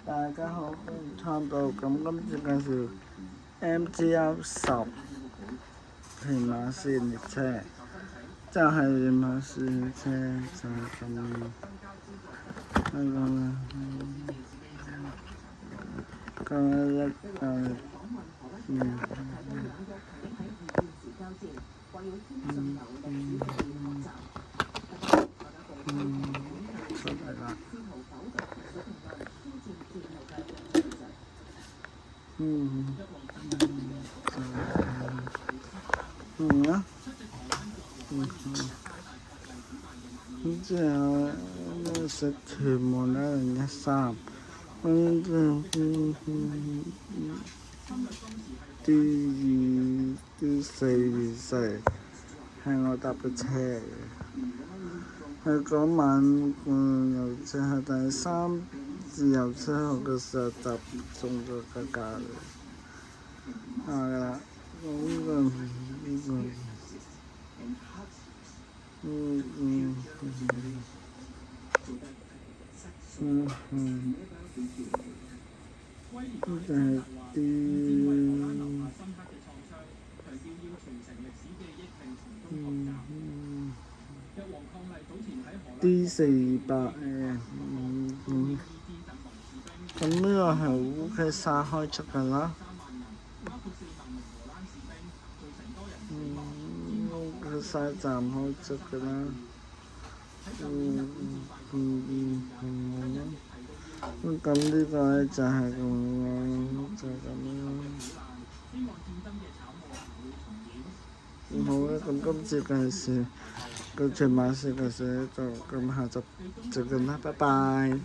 大家好，歡迎參到。咁今次介紹 MTR10屯馬線列車，就係屯馬線列車就係咁啦。911出嚟啦。之後食屯門103，D424係我搭嘅車嚟嘅。係嗰晚郵車係第3次郵車號嘅時候搭中咗架嚟。係啦，就係 D428咁呢個係烏溪沙開出㗎啦。烏溪沙站開出㗎啦。咁呢個咧就係就咁啦。好啦，咁今次介紹個屯馬線嘅事就咁，下集再見啦，拜拜。